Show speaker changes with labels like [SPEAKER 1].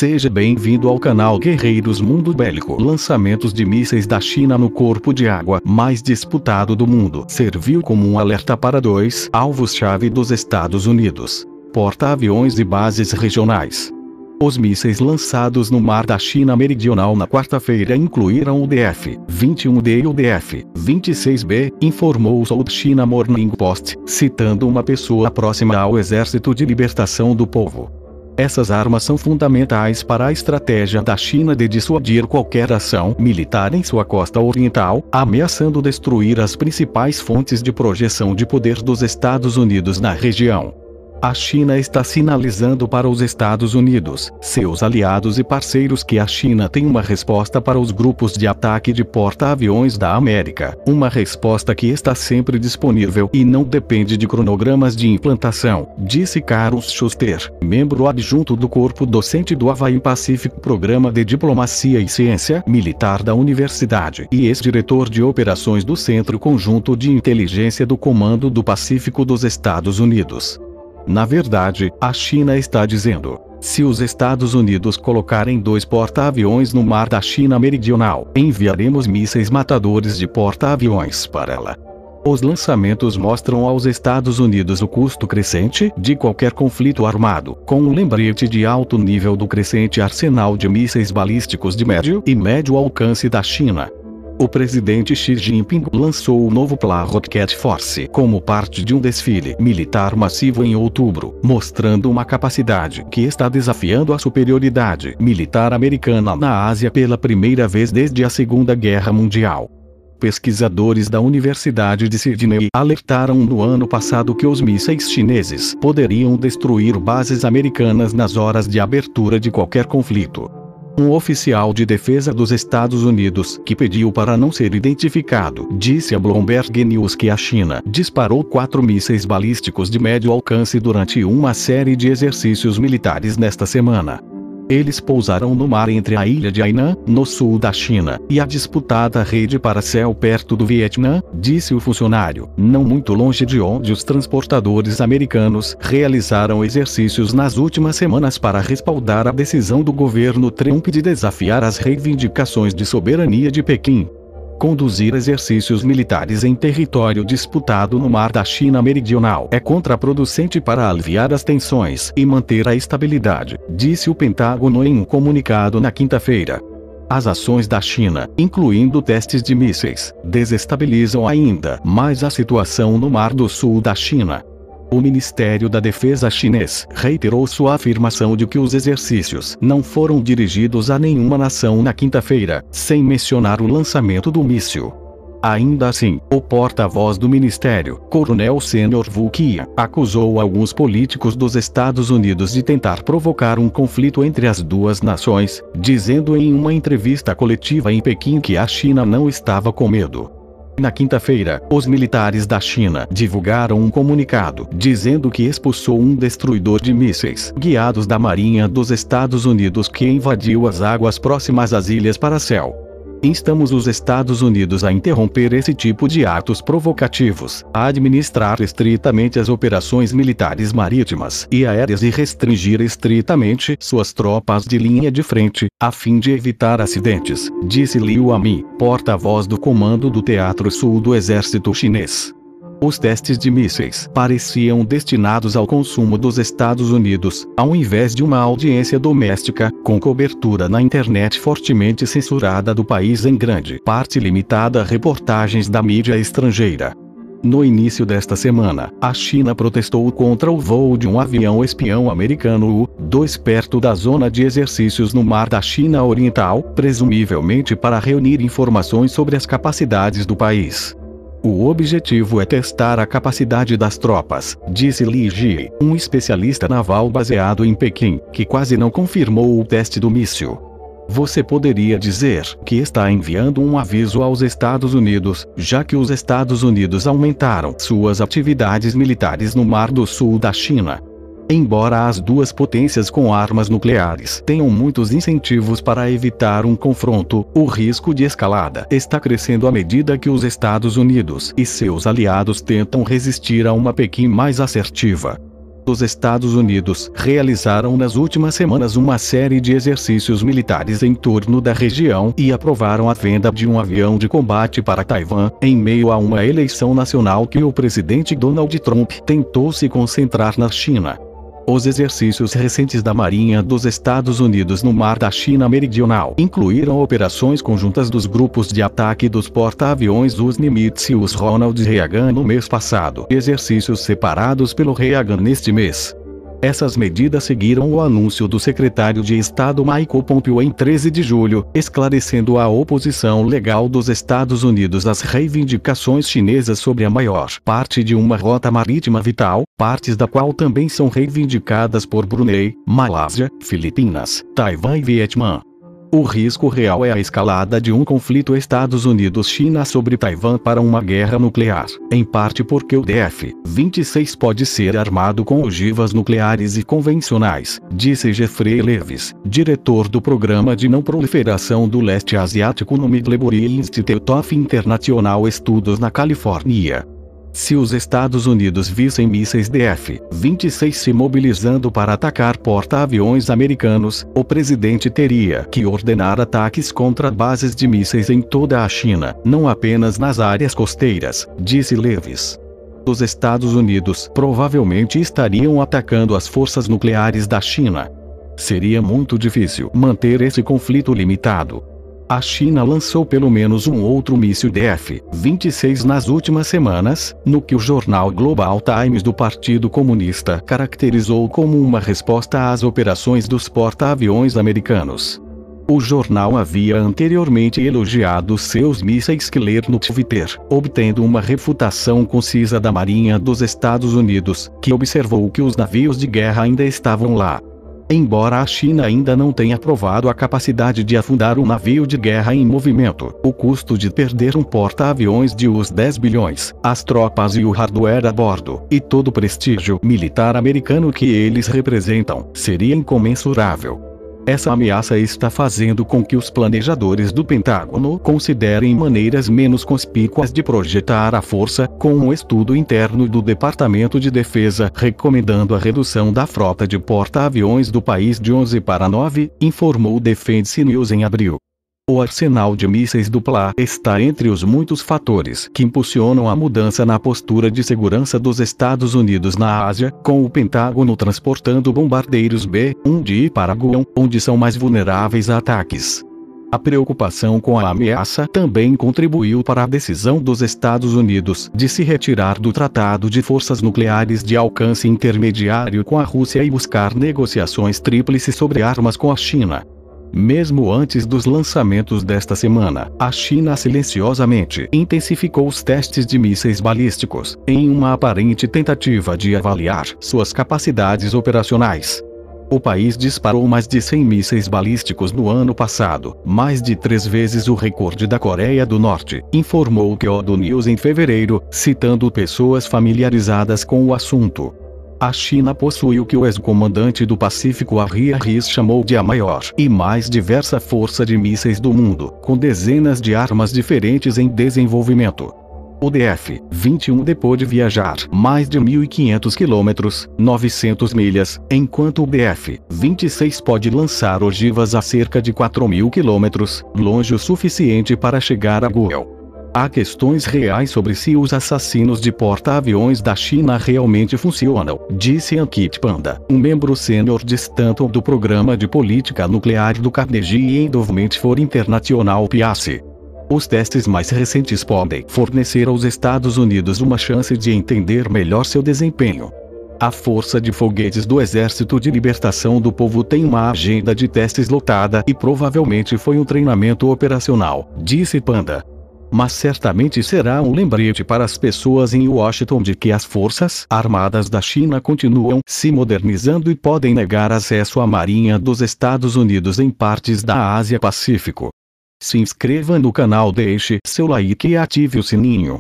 [SPEAKER 1] Seja bem-vindo ao canal Guerreiros Mundo Bélico. Lançamentos de mísseis da China no corpo de água mais disputado do mundo serviu como um alerta para dois alvos-chave dos Estados Unidos: porta-aviões e bases regionais. Os mísseis lançados no mar da China Meridional na quarta-feira incluíram o DF-21D e o DF-26B, informou o South China Morning Post, citando uma pessoa próxima ao Exército de Libertação do Povo. Essas armas são fundamentais para a estratégia da China de dissuadir qualquer ação militar em sua costa oriental, ameaçando destruir as principais fontes de projeção de poder dos Estados Unidos na região. A China está sinalizando para os Estados Unidos, seus aliados e parceiros, que a China tem uma resposta para os grupos de ataque de porta-aviões da América, uma resposta que está sempre disponível e não depende de cronogramas de implantação, disse Carlos Schuster, membro adjunto do corpo docente do Havaí Pacific Programa de Diplomacia e Ciência Militar da Universidade e ex-diretor de operações do Centro Conjunto de Inteligência do Comando do Pacífico dos Estados Unidos. Na verdade, a China está dizendo: se os Estados Unidos colocarem dois porta-aviões no mar da China Meridional, enviaremos mísseis matadores de porta-aviões para ela. Os lançamentos mostram aos Estados Unidos o custo crescente de qualquer conflito armado, com um lembrete de alto nível do crescente arsenal de mísseis balísticos de médio e médio alcance da China. O presidente Xi Jinping lançou o novo Plan Rocket Force como parte de um desfile militar massivo em outubro, mostrando uma capacidade que está desafiando a superioridade militar americana na Ásia pela primeira vez desde a Segunda Guerra Mundial. Pesquisadores da Universidade de Sydney alertaram no ano passado que os mísseis chineses poderiam destruir bases americanas nas horas de abertura de qualquer conflito. Um oficial de defesa dos Estados Unidos, que pediu para não ser identificado, disse a Bloomberg News que a China disparou 4 mísseis balísticos de médio alcance durante uma série de exercícios militares nesta semana. Eles pousaram no mar entre a ilha de Hainan, no sul da China, e a disputada rede para-céu perto do Vietnã, disse o funcionário, não muito longe de onde os transportadores americanos realizaram exercícios nas últimas semanas para respaldar a decisão do governo Trump de desafiar as reivindicações de soberania de Pequim. Conduzir exercícios militares em território disputado no mar da China Meridional é contraproducente para aliviar as tensões e manter a estabilidade, disse o Pentágono em um comunicado na quinta-feira. As ações da China, incluindo testes de mísseis, desestabilizam ainda mais a situação no Mar do Sul da China. O Ministério da Defesa chinês reiterou sua afirmação de que os exercícios não foram dirigidos a nenhuma nação na quinta-feira, sem mencionar o lançamento do míssil. Ainda assim, o porta-voz do ministério, Coronel Sênior Wu Qia, acusou alguns políticos dos Estados Unidos de tentar provocar um conflito entre as duas nações, dizendo em uma entrevista coletiva em Pequim que a China não estava com medo. Na quinta-feira, os militares da China divulgaram um comunicado dizendo que expulsou um destruidor de mísseis guiados da Marinha dos Estados Unidos que invadiu as águas próximas às Ilhas Paracel. Instamos os Estados Unidos a interromper esse tipo de atos provocativos, a administrar estritamente as operações militares marítimas e aéreas e restringir estritamente suas tropas de linha de frente, a fim de evitar acidentes, disse Liu Ami, porta-voz do Comando do Teatro Sul do Exército Chinês. Os testes de mísseis pareciam destinados ao consumo dos Estados Unidos, ao invés de uma audiência doméstica, com cobertura na internet fortemente censurada do país em grande parte limitada a reportagens da mídia estrangeira. No início desta semana, a China protestou contra o voo de um avião espião americano U-2 perto da zona de exercícios no Mar da China Oriental, presumivelmente para reunir informações sobre as capacidades do país. O objetivo é testar a capacidade das tropas, disse Li Ji, um especialista naval baseado em Pequim, que quase não confirmou o teste do míssil. Você poderia dizer que está enviando um aviso aos Estados Unidos, já que os Estados Unidos aumentaram suas atividades militares no Mar do Sul da China. Embora as duas potências com armas nucleares tenham muitos incentivos para evitar um confronto, o risco de escalada está crescendo à medida que os Estados Unidos e seus aliados tentam resistir a uma Pequim mais assertiva. Os Estados Unidos realizaram nas últimas semanas uma série de exercícios militares em torno da região e aprovaram a venda de um avião de combate para Taiwan, em meio a uma eleição nacional que o presidente Donald Trump tentou se concentrar na China. Os exercícios recentes da Marinha dos Estados Unidos no Mar da China Meridional incluíram operações conjuntas dos grupos de ataque dos porta-aviões US Nimitz e US Ronald Reagan no mês passado e exercícios separados pelo Reagan neste mês. Essas medidas seguiram o anúncio do secretário de Estado Michael Pompeo em 13 de julho, esclarecendo a oposição legal dos Estados Unidos às reivindicações chinesas sobre a maior parte de uma rota marítima vital, partes da qual também são reivindicadas por Brunei, Malásia, Filipinas, Taiwan e Vietnã. O risco real é a escalada de um conflito Estados Unidos-China sobre Taiwan para uma guerra nuclear, em parte porque o DF-26 pode ser armado com ogivas nucleares e convencionais, disse Jeffrey Levis, diretor do Programa de Não Proliferação do Leste Asiático no Middlebury Institute of International Studies na Califórnia. Se os Estados Unidos vissem mísseis DF-26 se mobilizando para atacar porta-aviões americanos, o presidente teria que ordenar ataques contra bases de mísseis em toda a China, não apenas nas áreas costeiras, disse Levis. Os Estados Unidos provavelmente estariam atacando as forças nucleares da China. Seria muito difícil manter esse conflito limitado. A China lançou pelo menos um outro míssil DF-26 nas últimas semanas, no que o jornal Global Times do Partido Comunista caracterizou como uma resposta às operações dos porta-aviões americanos. O jornal havia anteriormente elogiado seus mísseis Killer no Twitter, obtendo uma refutação concisa da Marinha dos Estados Unidos, que observou que os navios de guerra ainda estavam lá. Embora a China ainda não tenha provado a capacidade de afundar um navio de guerra em movimento, o custo de perder um porta-aviões de US 10 bilhões, as tropas e o hardware a bordo, e todo o prestígio militar americano que eles representam, seria incomensurável. Essa ameaça está fazendo com que os planejadores do Pentágono considerem maneiras menos conspícuas de projetar a força, com um estudo interno do Departamento de Defesa recomendando a redução da frota de porta-aviões do país de 11 para 9, informou o Defense News em abril. O arsenal de mísseis do PLA está entre os muitos fatores que impulsionam a mudança na postura de segurança dos Estados Unidos na Ásia, com o Pentágono transportando bombardeiros B-1D para Guam, onde são mais vulneráveis a ataques. A preocupação com a ameaça também contribuiu para a decisão dos Estados Unidos de se retirar do Tratado de Forças Nucleares de Alcance Intermediário com a Rússia e buscar negociações tríplices sobre armas com a China. Mesmo antes dos lançamentos desta semana, a China silenciosamente intensificou os testes de mísseis balísticos, em uma aparente tentativa de avaliar suas capacidades operacionais. O país disparou mais de 100 mísseis balísticos no ano passado, mais de 3 vezes o recorde da Coreia do Norte, informou o Kyodo News em fevereiro, citando pessoas familiarizadas com o assunto. A China possui o que o ex-comandante do Pacífico Harry Harris chamou de a maior e mais diversa força de mísseis do mundo, com dezenas de armas diferentes em desenvolvimento. O DF-21 pôde viajar mais de 1.500 quilômetros, 900 milhas, enquanto o DF-26 pode lançar ogivas a cerca de 4.000 quilômetros, longe o suficiente para chegar a Guam. Há questões reais sobre se os assassinos de porta-aviões da China realmente funcionam, disse Ankit Panda, um membro sênior de Stanton do Programa de Política Nuclear do Carnegie Endowment for International Peace. Os testes mais recentes podem fornecer aos Estados Unidos uma chance de entender melhor seu desempenho. A Força de Foguetes do Exército de Libertação do Povo tem uma agenda de testes lotada e provavelmente foi um treinamento operacional, disse Panda. Mas certamente será um lembrete para as pessoas em Washington de que as forças armadas da China continuam se modernizando e podem negar acesso à Marinha dos Estados Unidos em partes da Ásia-Pacífico. Se inscreva no canal, deixe seu like e ative o sininho.